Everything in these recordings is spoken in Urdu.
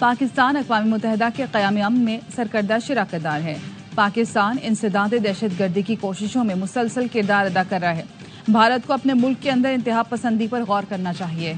پاکستان اقوام متحدہ کے قیام امن میں سرکردہ شراکت دار ہے۔ پاکستان انسداد دہشت گردی کی کوششوں میں مسلسل کردار ادا کر رہا ہے۔ بھارت کو اپنے ملک کے اندر انتہا پسندی پر غور کرنا چاہیے۔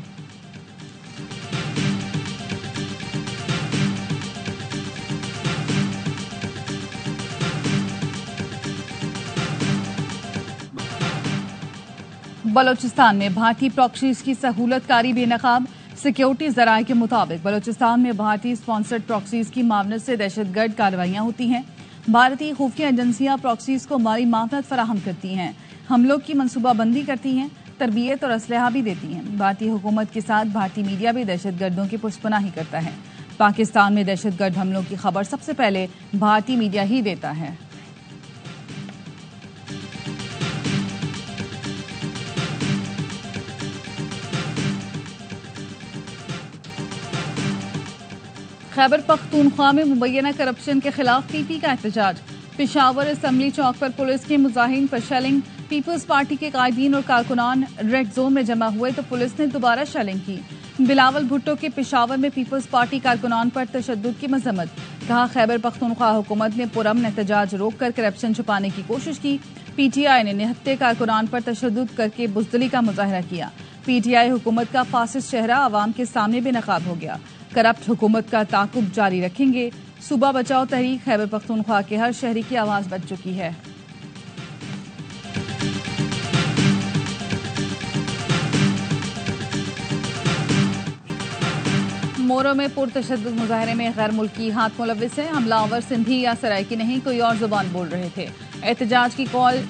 بلوچستان میں بھارتی پراکسیز کی سہولت کاری بے نقاب۔ سیکیورٹی ذرائع کے مطابق بلوچستان میں بھارتی اسپانسرڈ پراکسیز کی معاونت سے دہشت گرد کارروائیاں ہوتی ہیں۔ بھارتی خفیہ ایجنسیاں پراکسیز کو مالی معاونت فراہم کرتی ہیں، حملوں کی منصوبہ بندی کرتی ہیں، تربیت اور اسلحہ بھی دیتی ہیں۔ بھارتی حکومت کے ساتھ بھارتی میڈیا بھی دہشت گردوں کی پشت پناہی کرتا ہے۔ پاکستان میں دہشت گرد حملوں کی خبر سب سے پہلے بھارتی میڈیا ہی دیتا ہے۔ خیبر پختونخوا میں مبینہ کرپشن کے خلاف پی پی کا احتجاج۔ پشاور اسمبلی چوک پر پولیس کے مظاہرین پر شیلنگ۔ پیپلز پارٹی کے قائدین اور کارکنان ریڈ زون میں جمع ہوئے تو پولیس نے دوبارہ شیلنگ کی۔ بلاول بھٹو کے پشاور میں پیپلز پارٹی کارکنان پر تشدد کی مذمت۔ کہا خیبر پختونخوا حکومت نے پرامن احتجاج روک کر کرپشن چھپانے کی کوشش کی۔ پی ٹی آئی نے نہتے کارکنان پر تشدد کر کے بزدلی کا مظاہرہ کیا۔ پی ٹی آئی حکومت کا فاسد چہرہ عوام کے سامنے بے نقاب ہو گیا۔ کرپٹ حکومت کا تعاقب جاری رکھیں گے۔ صوبہ بچاؤ تحریک خیبر پختونخوا کے ہر شہری کی آواز بن چکی ہے۔ مورو میں پرتشدد مظاہرے میں غیر ملکی ہاتھ ملوث ہیں۔ حملہ آور سندھی یا سرائکی نہیں، کوئی اور زبان بول رہے تھے۔ احتجاج کی کال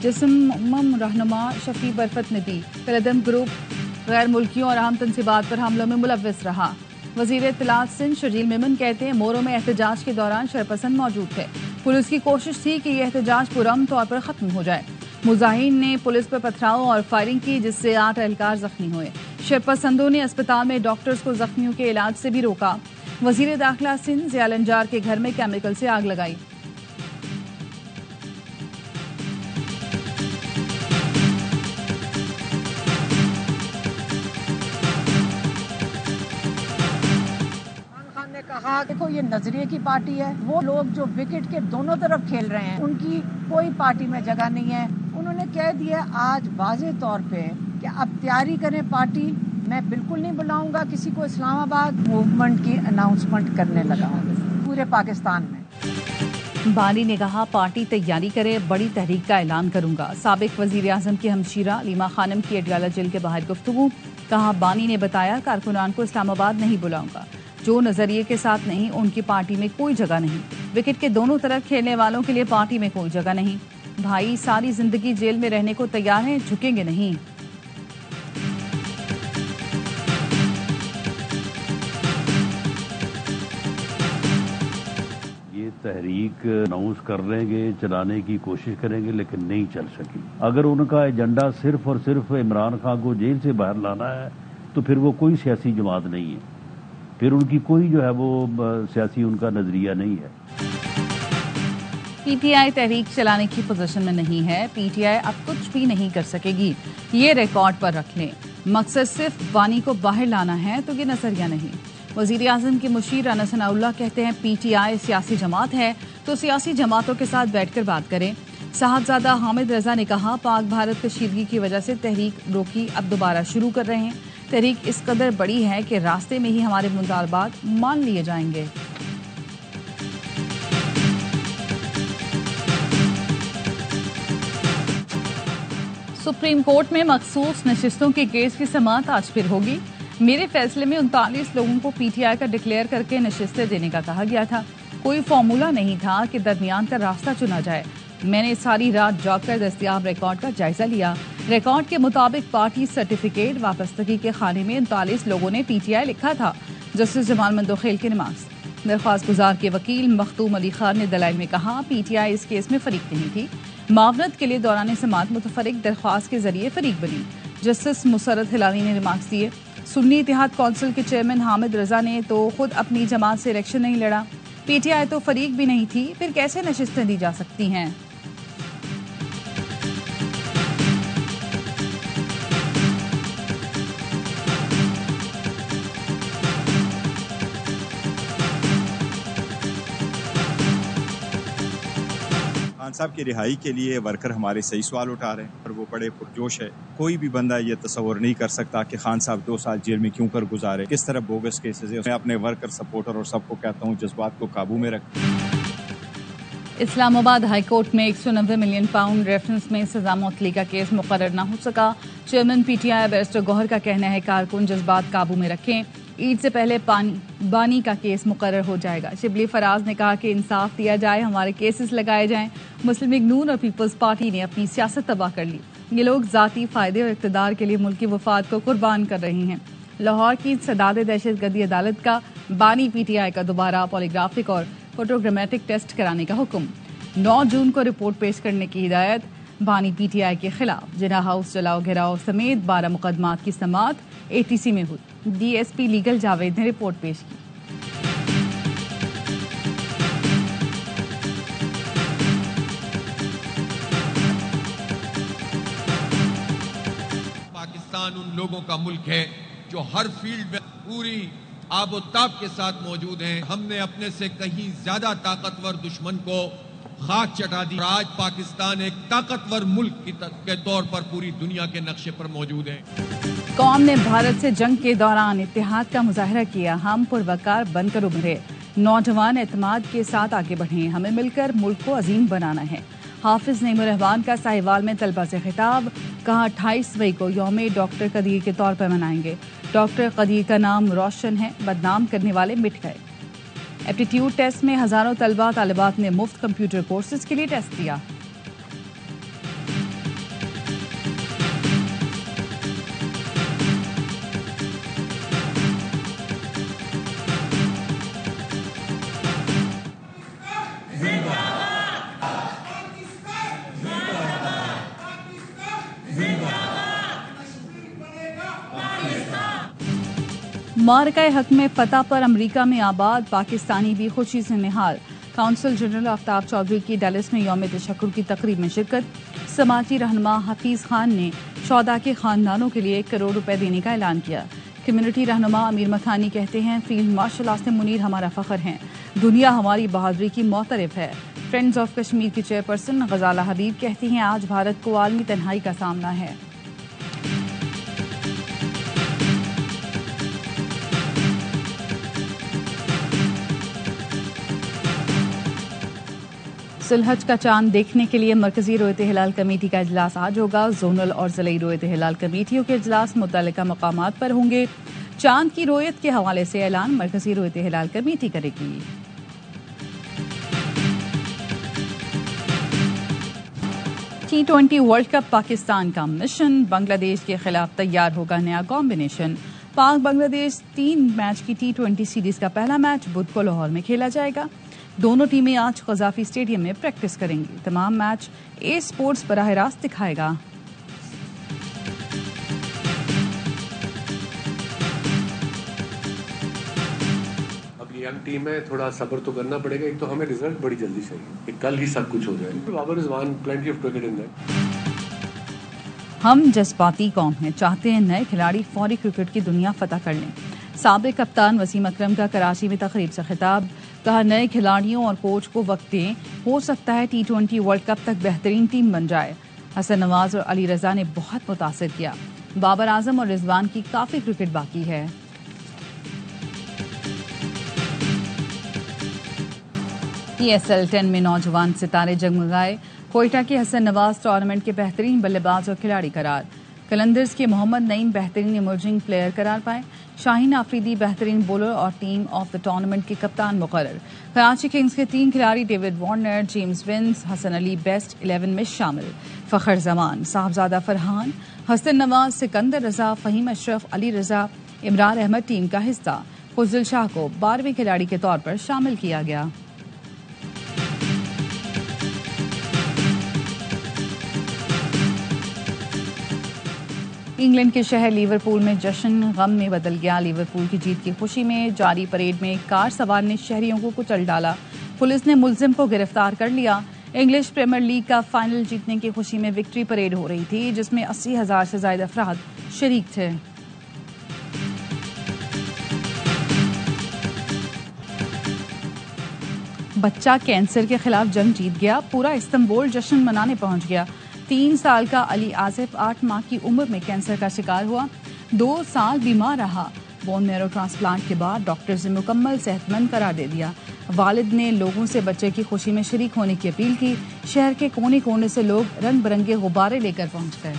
جسم رہنما شفیع برفت نے دی۔ قلعدم گروپ غیر ملکیوں اور اہم تنصیبات پر حملوں میں ملوث رہا۔ وزیر اطلاعات سندھ شرجیل میمن کہتے ہیں مورو میں احتجاج کے دوران شرپسند موجود تھے۔ پولیس کی کوشش تھی کہ یہ احتجاج پرامن طور پر ختم ہو جائے۔ مظاہرین نے پولیس پر پتھراؤ اور فائرنگ کی جس سے 8 اہلکار زخمی ہوئے۔ شرپسندوں نے اسپتال میں ڈاکٹرز کو زخمیوں کے علاج سے بھی روکا۔ وزیر داخلہ سندھ ضیاء النجار کے گھر میں کیمیکل سے آگ لگائی۔ کہا دیکھو یہ نظریے کی پارٹی ہے، وہ لوگ جو وکٹ کے دونوں طرف کھیل رہے ہیں ان کی کوئی پارٹی میں جگہ نہیں ہے۔ انہوں نے کہہ دیا آج واضح طور پہ کہ اب تیاری کریں پارٹی، میں بالکل نہیں بلاؤں گا کسی کو اسلام آباد۔ موومنٹ کی اناؤنسمنٹ کرنے لگا ہوں پورے پاکستان میں۔ بانی نے کہا پارٹی تیاری کرے، بڑی تحریک کا اعلان کروں گا۔ سابق وزیر اعظم کی ہمشیرہ علیمہ خانم کی اڈیالہ جیل کے باہر گفتگو۔ کہا بانی نے بتایا کارکنان کو اسلام آباد نہیں بلاؤں گا، جو نظریے کے ساتھ نہیں ان کی پارٹی میں کوئی جگہ نہیں۔ وکٹ کے دونوں طرف کھیلنے والوں کے لیے پارٹی میں کوئی جگہ نہیں۔ بھائی ساری زندگی جیل میں رہنے کو تیار ہیں، جھکیں گے نہیں۔ یہ تحریک اناؤنس کر لیں گے، چلانے کی کوشش کریں گے لیکن نہیں چل سکی۔ اگر ان کا ایجنڈا صرف اور صرف عمران خان کو جیل سے باہر لانا ہے تو پھر وہ کوئی سیاسی جماعت نہیں ہے، پھر ان کی کوئی جو ہے وہ سیاسی ان کا نظریہ نہیں ہے۔ پی ٹی آئی تحریک چلانے کی پوزیشن میں نہیں ہے۔ پی ٹی آئی اب کچھ بھی نہیں کر سکے گی، یہ ریکارڈ پر رکھ لیں۔ مقصد صرف بانی کو باہر لانا ہے تو یہ نظریہ نہیں۔ وزیر اعظم کے مشیر رانا ثناء اللہ کہتے ہیں پی ٹی آئی سیاسی جماعت ہے تو سیاسی جماعتوں کے ساتھ بیٹھ کر بات کریں۔ صاحبزادہ حامد رضا نے کہا پاک بھارت کشیدگی کی وجہ سے تحریک روکی، اب دوبارہ شروع کر رہے ہیں۔ تحریک اس قدر بڑی ہے کہ راستے میں ہی ہمارے مطالبات مان لیے جائیں گے۔ سپریم کورٹ میں مخصوص نشستوں کے کیس کی سماعت آج پھر ہوگی۔ میرے فیصلے میں 39 لوگوں کو پی ٹی آئی کا ڈکلیئر کر کے نشستیں دینے کا کہا گیا تھا۔ کوئی فارمولہ نہیں تھا کہ درمیان کا راستہ چنا جائے۔ میں نے ساری رات جاگ کر دستیاب ریکارڈ کا جائزہ لیا۔ ریکارڈ کے مطابق پارٹی سرٹیفکیٹ وابستگی کے خانے میں 39 لوگوں نے پی ٹی آئی لکھا تھا۔ جسٹس جمال مندوخیل کی نماز۔ درخواست گزار کے وکیل مختوم علی خان نے دلائل میں کہا پی ٹی آئی اس کیس میں فریق نہیں تھی، معاونت کے لیے دوران سماعت متفرق درخواست کے ذریعے فریق بنی۔ جسٹس مسرت ہلالی نے ریمارکس دیے سنی اتحاد کونسل کے چیئرمین حامد رضا نے تو خود اپنی جماعت سے الیکشن نہیں لڑا، پی ٹی آئی تو فریق بھی نہیں تھی، پھر کیسے نشستیں دی جا سکتی ہیں؟ خان صاحب کی رہائی کے لیے ورکر ہمارے صحیح سوال اٹھا رہے ہیں اور وہ بڑے پرجوش ہے. کوئی بھی بندہ یہ تصور نہیں کر سکتا کہ خان صاحب 2 سال جیل میں کیوں کر گزارے, کس طرح بوگس کیسز ہے. میں اپنے ورکر سپورٹر اور سب کو کہتا ہوں جذبات کو قابو میں رکھیں. اسلام آباد ہائی کورٹ میں 190 ملین پاؤنڈ ریفرنس میں سزا معطلی کا کیس مقرر نہ ہو سکا. Chairman P T I barrister Gohar کا کہنا ہے کارکن جذبات قابو میں رکھیں, عید سے پہلے بانی کا کیس مقرر ہو جائے گا. شبلی فراز نے کہا کہ انصاف دیا جائے, ہمارے کیسز لگائے جائیں. مسلم لیگ نون اور پیپلز پارٹی نے اپنی سیاست تباہ کر لی. یہ لوگ ذاتی فائدے اور اقتدار کے لیے ملکی مفاد کو قربان کر رہے ہیں. لاہور کی سداد دہشت گردی عدالت کا بانی پی ٹی آئی کا دوبارہ پولیگرافک اور فوٹوگرامیٹک ٹیسٹ کرانے کا حکم. 9 جون کو رپورٹ پیش کرنے کی ہدایت. بانی پی ٹی آئی کے خلاف جناح ہاؤس جلاؤ گھراؤ سمیت 12 مقدمات کی سماعت اے ٹی سی میں ہوئی. D S P legal Javed نے رپورٹ پیش کی. پاکستان ان لوگوں کا ملک ہے جو ہر فیلڈ میں پوری آب و تاب کے ساتھ موجود ہیں. ہم نے اپنے سے کہیں زیادہ طاقتور دشمن کو خاک چٹا دی. آج پاکستان ایک طاقتور ملک کے طور پر پوری دنیا کے نقشے پر موجود ہے. قوم نے بھارت سے جنگ کے دوران اتحاد کا مظاہرہ کیا. ہم پروکار بن کر ابھرے, نوجوان اعتماد کے ساتھ آگے بڑھیں. ہمیں مل کر ملک کو عظیم بنانا ہے. حافظ نعیم الرحمان کا ساہیوال میں طلبہ سے خطاب. کہا 28 مئی کو یوم ڈاکٹر قدیر کے طور پر منائیں گے. ڈاکٹر قدیر کا نام روشن ہے, بدنام کرنے والے مٹ گئے. ایپٹیٹیوڈ ٹیسٹ میں ہزاروں طلبہ طالبات نے مفت کمپیوٹر کورسز کے لیے ٹیسٹ دیا. مارکہ حق میں فتح پر امریکہ میں آباد پاکستانی بھی خوشی سے نہال. کونسل جنرل آفتاب چودھری کی ڈیلس میں یوم تشکر کی تقریب میں شرکت. سماجی رہنما حفیظ خان نے شہداء کے خاندانوں کے لیے 1 کروڑ روپے دینے کا اعلان کیا. کمیونٹی رہنما امیر مکھانی کہتے ہیں فیلڈ مارشل آصم منیر ہمارا فخر ہیں, دنیا ہماری بہادری کی معترف ہے. فرینڈز آف کشمیر کی چیئرپرسن غزالہ حبیب کہتی ہیں آج بھارت کو عالمی تنہائی کا سامنا ہے. سلحج کا چاند دیکھنے کے لیے مرکزی رویت ہلال کمیٹی کا اجلاس آج ہوگا. زونل اور ضلعی رویت ہلال کمیٹیوں کے اجلاس متعلقہ مقامات پر ہوں گے. چاند کی رویت کے حوالے سے اعلان مرکزی رویت ہلال کمیٹی کرے گی. T20 ورلڈ کپ پاکستان کا مشن. بنگلہ دیش کے خلاف تیار ہوگا نیا کمبینیشن. پاک بنگلہ دیش 3 میچ کی T20 سیریز کا پہلا میچ بدھ کو لاہور میں کھیلا جائے گا. دونوں ٹیمیں آج قذافی اسٹیڈیم میں پریکٹس کریں گی. تمام میچ اے اسپورٹس براہ راست دکھائے گا. اب یہ ینگ ٹیم ہے, تھوڑا صبر تو کرنا پڑے گا. ایک تو ہمیں رزلٹ بڑی جلدی چاہیے کہ کل ہی سب کچھ ہو جائے. Babar is one, plenty of cricket in that. ہم جذباتی قوم ہیں, چاہتے ہیں نئے کھلاڑی فوری کرکٹ کی دنیا فتح کر لیں. سابق کپتان وسیم اکرم کا کراچی میں تقریب سے خطاب. کہا نئے کھلاڑیوں اور کوچ کو وقت دیں, ہو سکتا ہے T20 ورلڈ کپ تک بہترین ٹیم بن جائے. حسن نواز اور علی رضا نے بہت متاثر کیا. بابر اعظم اور رضوان کی کافی کرکٹ باقی ہے. PSL 10 میں نوجوان ستارے جگمگائے. کوئٹہ کے حسن نواز ٹورنامنٹ کے بہترین بلے باز اور کھلاڑی قرار. قلندرز کے محمد نعیم بہترین ایمرجنگ پلیئر قرار پائے. شاہین آفریدی بہترین بولر اور ٹیم آف دا ٹورنامنٹ کے کپتان مقرر. کراچی کنگز کے 3 کھلاڑی David Warner, James once, Hasan Ali best 11 میں شامل. فخر زمان, صاحبزادہ فرحان, حسن نواز, سکندر رضا, فہیم اشرف, علی رضا, عمران احمد ٹیم کا حصہ. فضل شاہ کو 12ویں کھلاڑی کے طور پر شامل کیا گیا. انگلینڈ کے شہر لیورپول میں جشن غم میں بدل گیا. لیورپول کی جیت کی خوشی میں جاری پریڈ میں کار سوار نے شہریوں کو کچل ڈالا. پولیس نے ملزم کو گرفتار کر لیا. انگلش پریمیئر لیگ کا فائنل جیتنے کی خوشی میں وکٹری پریڈ ہو رہی تھی جس میں 80,000 سے زائد افراد شریک تھے. بچہ کینسر کے خلاف جنگ جیت گیا، پورا استنبول جشن منانے پہنچ گیا۔ 3 سال کا علی آصف 8 ماہ کی عمر میں کینسر کا شکار ہوا، 2 سال بیمار رہا۔ بون میرو ٹرانسپلانٹ کے بعد ڈاکٹرز نے مکمل صحت مند قرار دے دیا۔ والد نے لوگوں سے بچے کی خوشی میں شریک ہونے کی اپیل کی۔ شہر کے کونے کونے سے لوگ رنگ برنگے غبارے لے کر پہنچ گئے۔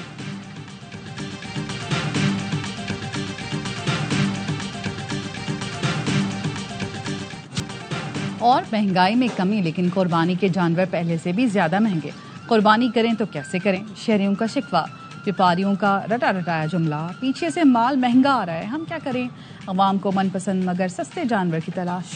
اور مہنگائی میں کمی، لیکن قربانی کے جانور پہلے سے بھی زیادہ مہنگے۔ قربانی کریں تو کیسے کریں؟ شہریوں کا شکوہ، ویپاریوں کا رٹا رٹایا جملہ، پیچھے سے مال مہنگا آ رہا ہے، ہم کیا کریں؟ عوام کو من پسند مگر سستے جانور کی تلاش۔